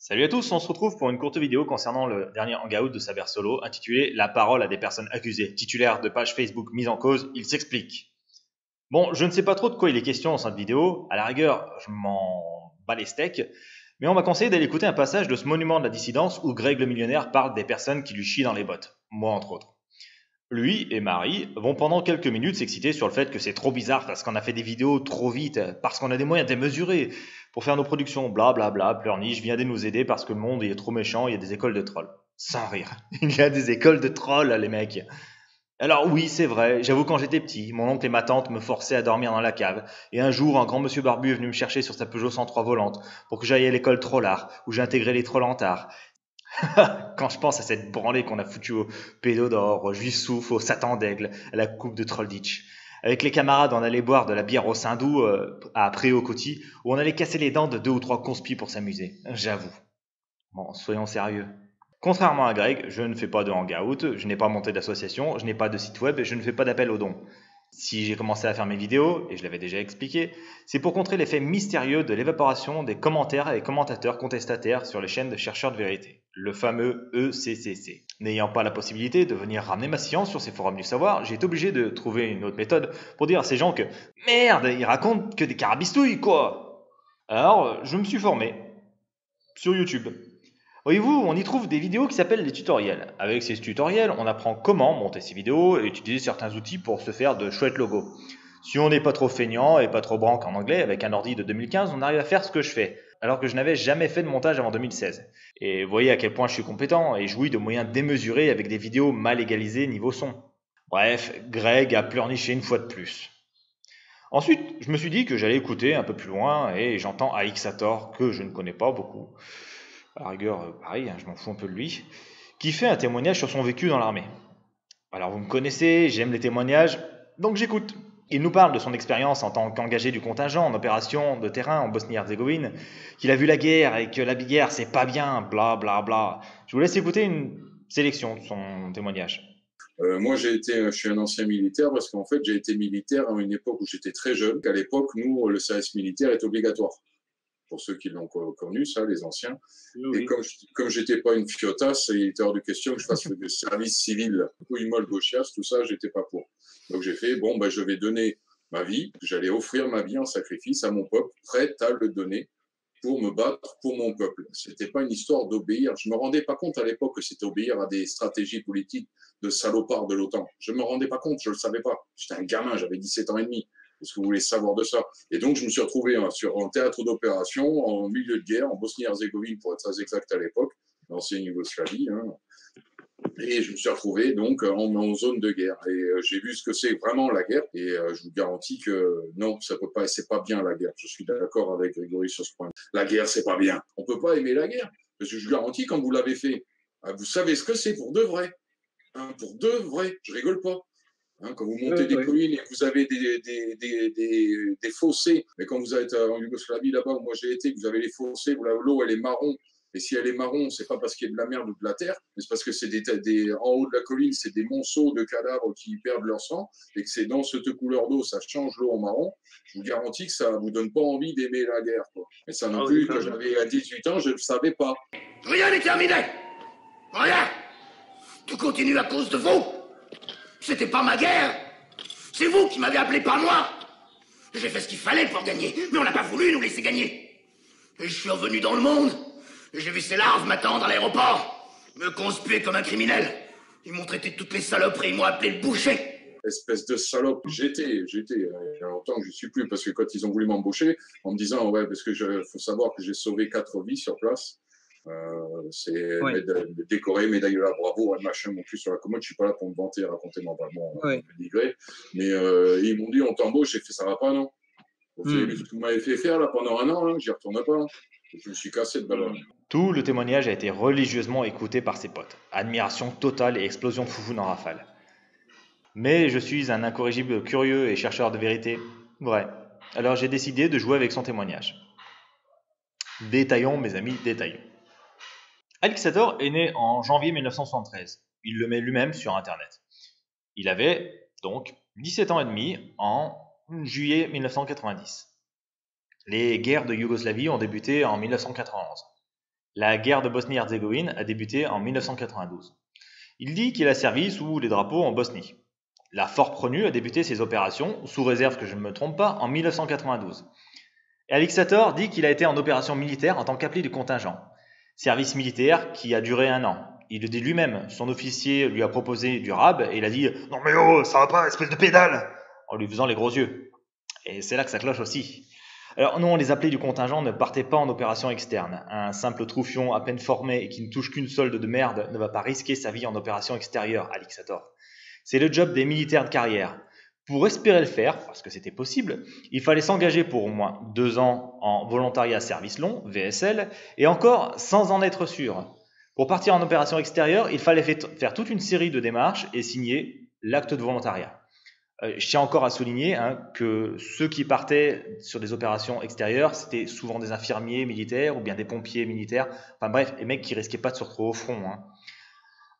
Salut à tous, on se retrouve pour une courte vidéo concernant le dernier hangout de Saber Solo intitulé La parole à des personnes accusées. Titulaire de page Facebook mise en cause, il s'explique. Bon, je ne sais pas trop de quoi il est question dans cette vidéo, à la rigueur, je m'en bats les steaks, mais on m'a conseillé d'aller écouter un passage de ce monument de la dissidence où Greg le millionnaire parle des personnes qui lui chient dans les bottes, moi entre autres. Lui et Marie vont pendant quelques minutes s'exciter sur le fait que c'est trop bizarre parce qu'on a fait des vidéos trop vite, parce qu'on a des moyens démesurés pour faire nos productions, blablabla, Pleurniche, viendez nous aider parce que le monde est trop méchant, il y a des écoles de trolls. Sans rire, il y a des écoles de trolls, les mecs. Alors oui, c'est vrai, j'avoue quand j'étais petit, mon oncle et ma tante me forçaient à dormir dans la cave, et un jour, un grand monsieur barbu est venu me chercher sur sa Peugeot 103 volante pour que j'aille à l'école Trollard, où j'ai intégré les Trollantards. Quand je pense à cette branlée qu'on a foutue au Pédodore, au Juif Souffle, au Satan d'Aigle, à la coupe de Trollditch. Avec les camarades, on allait boire de la bière au Saint-Doux à Préau-Coty, où on allait casser les dents de 2 ou 3 conspis pour s'amuser. J'avoue. Bon, soyons sérieux. Contrairement à Greg, je ne fais pas de hangout, je n'ai pas monté d'association, je n'ai pas de site web et je ne fais pas d'appel aux dons. Si j'ai commencé à faire mes vidéos, et je l'avais déjà expliqué, c'est pour contrer l'effet mystérieux de l'évaporation des commentaires et commentateurs contestataires sur les chaînes de chercheurs de vérité, le fameux ECCC. N'ayant pas la possibilité de venir ramener ma science sur ces forums du savoir, j'ai été obligé de trouver une autre méthode pour dire à ces gens que merde, ils racontent que des carabistouilles, quoi. Alors, je me suis formé sur YouTube. Voyez-vous, on y trouve des vidéos qui s'appellent les tutoriels. Avec ces tutoriels, on apprend comment monter ses vidéos et utiliser certains outils pour se faire de chouettes logos. Si on n'est pas trop feignant et pas trop branque en anglais, avec un ordi de 2015, on arrive à faire ce que je fais, alors que je n'avais jamais fait de montage avant 2016. Et voyez à quel point je suis compétent et jouis de moyens démesurés avec des vidéos mal égalisées niveau son. Bref, Greg a pleurniché une fois de plus. Ensuite, je me suis dit que j'allais écouter un peu plus loin et j'entends Alixator, que je ne connais pas beaucoup. À la rigueur, pareil, hein, je m'en fous un peu de lui, qui fait un témoignage sur son vécu dans l'armée. Alors vous me connaissez, j'aime les témoignages, donc j'écoute. Il nous parle de son expérience en tant qu'engagé du contingent en opération de terrain en Bosnie-Herzégovine, qu'il a vu la guerre et que la guerre c'est pas bien, bla bla bla. Je vous laisse écouter une sélection de son témoignage. Moi, je suis un ancien militaire parce qu'en fait, j'ai été militaire à une époque où j'étais très jeune. À l'époque, nous, le service militaire est obligatoire. Pour ceux qui l'ont connu, ça, les anciens. Oui. Et comme j'étais pas une fiotasse, il était hors de question que je fasse le service civil. Couille-molle, gauchiasse, tout ça, j'étais pas pour. Donc j'ai fait, bon, je vais donner ma vie, j'allais offrir ma vie en sacrifice à mon peuple, prêt à le donner pour me battre pour mon peuple. C'était pas une histoire d'obéir. Je me rendais pas compte à l'époque que c'était obéir à des stratégies politiques de salopards de l'OTAN. Je me rendais pas compte, je le savais pas. J'étais un gamin, j'avais 17 ans et demi. Est-ce que vous voulez savoir de ça? Et donc, je me suis retrouvé sur un théâtre d'opération, en milieu de guerre, en Bosnie-Herzégovine, pour être très exact à l'époque, l'ancienne Yougoslavie. Et je me suis retrouvé donc en zone de guerre. Et j'ai vu ce que c'est vraiment la guerre. Et je vous garantis que non, ça peut pas, c'est pas bien la guerre. Je suis d'accord avec Grégory sur ce point. La guerre, c'est pas bien. On peut pas aimer la guerre. Parce que je vous garantis, quand vous l'avez fait, vous savez ce que c'est pour de vrai. Pour de vrai. Je rigole pas. Quand vous montez des collines et que vous avez des fossés, mais quand vous êtes en Yougoslavie là-bas où moi j'ai été, vous avez les fossés où l'eau elle est marron, et si elle est marron, c'est pas parce qu'il y a de la merde ou de la terre, mais c'est parce que c'est en haut de la colline, c'est des monceaux de cadavres qui perdent leur sang, et que c'est dans cette couleur d'eau, ça change l'eau en marron. Je vous garantis que ça vous donne pas envie d'aimer la guerre, quoi. Mais ça non plus, quand j'avais 18 ans, je ne savais pas. Rien n'est terminé. Rien. Tout continue à cause de vous. C'était pas ma guerre. C'est vous qui m'avez appelé, pas moi. J'ai fait ce qu'il fallait pour gagner, mais on n'a pas voulu nous laisser gagner. Et je suis revenu dans le monde, et j'ai vu ces larves m'attendre à l'aéroport, me conspuer comme un criminel. Ils m'ont traité de toutes les saloperies, ils m'ont appelé le boucher. Espèce de salope, j'étais, il y a longtemps que je suis plus, parce que quand ils ont voulu m'embaucher, en me disant, ouais, parce que faut savoir que j'ai sauvé 4 vies sur place. C'est décoré, médaille de la bravo, un machin mon cul sur la commode. Je suis pas là pour me vanter, raconter mentalement, dénigré. Mais ils m'ont dit on t'embauche. J'ai fait ça va pas, non? Vous avez vu ce que vous m'avez fait faire là pendant un an, j'y retourne pas. Je me suis cassé de balle. Tout le témoignage a été religieusement écouté par ses potes. Admiration totale et explosion de foufou en rafale. Mais je suis un incorrigible curieux et chercheur de vérité. Vrai. Alors j'ai décidé de jouer avec son témoignage. Détaillons, mes amis, détaillons. Alixator est né en janvier 1973. Il le met lui-même sur Internet. Il avait donc 17 ans et demi en juillet 1990. Les guerres de Yougoslavie ont débuté en 1991. La guerre de Bosnie-Herzégovine a débuté en 1992. Il dit qu'il a servi sous les drapeaux en Bosnie. La Force Pronu a débuté ses opérations, sous réserve que je ne me trompe pas, en 1992. Et Alixator dit qu'il a été en opération militaire en tant qu'appelé du contingent. Service militaire qui a duré 1 an. Il le dit lui-même, son officier lui a proposé du rab et il a dit « Non mais oh, ça va pas, espèce de pédale !» en lui faisant les gros yeux. Et c'est là que ça cloche aussi. Alors non, les appelés du contingent ne partaient pas en opération externe. Un simple troufion à peine formé et qui ne touche qu'une solde de merde ne va pas risquer sa vie en opération extérieure, Alixator. C'est le job des militaires de carrière. Pour espérer le faire, parce que c'était possible, il fallait s'engager pour au moins 2 ans en volontariat service long, VSL, et encore sans en être sûr. Pour partir en opération extérieure, il fallait faire toute une série de démarches et signer l'acte de volontariat. Je tiens encore à souligner que ceux qui partaient sur des opérations extérieures, c'était souvent des infirmiers militaires ou bien des pompiers militaires. Enfin bref, les mecs qui risquaient pas de se retrouver au front.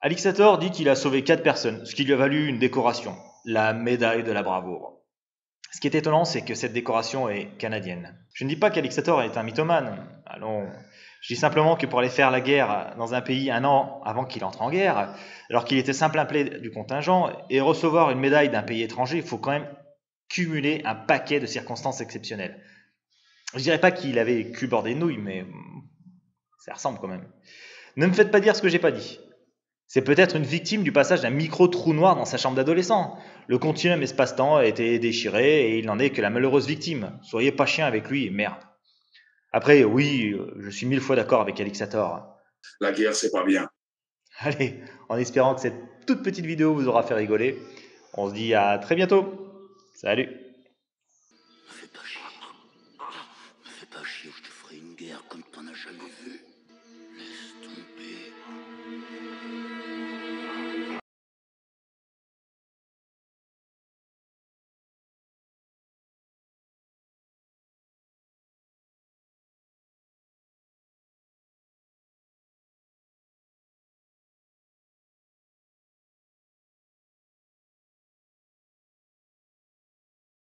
Alixator dit qu'il a sauvé 4 personnes, ce qui lui a valu une décoration, la médaille de la bravoure. Ce qui est étonnant, c'est que cette décoration est canadienne. Je ne dis pas qu'Alixator est un mythomane. Allons, je dis simplement que pour aller faire la guerre dans un pays 1 an avant qu'il entre en guerre, alors qu'il était simple appelé du contingent, et recevoir une médaille d'un pays étranger, il faut quand même cumuler un paquet de circonstances exceptionnelles. Je dirais pas qu'il avait cul bordé de nouilles, mais ça ressemble quand même. Ne me faites pas dire ce que j'ai pas dit. C'est peut-être une victime du passage d'un micro-trou noir dans sa chambre d'adolescent. Le continuum espace-temps a été déchiré et il n'en est que la malheureuse victime. Soyez pas chien avec lui, merde. Après, oui, je suis 1000 fois d'accord avec Alixator. La guerre, c'est pas bien. Allez, en espérant que cette toute petite vidéo vous aura fait rigoler, on se dit à très bientôt. Salut. Me fais pas chier, je te ferai une guerre comme t'en as jamais vu.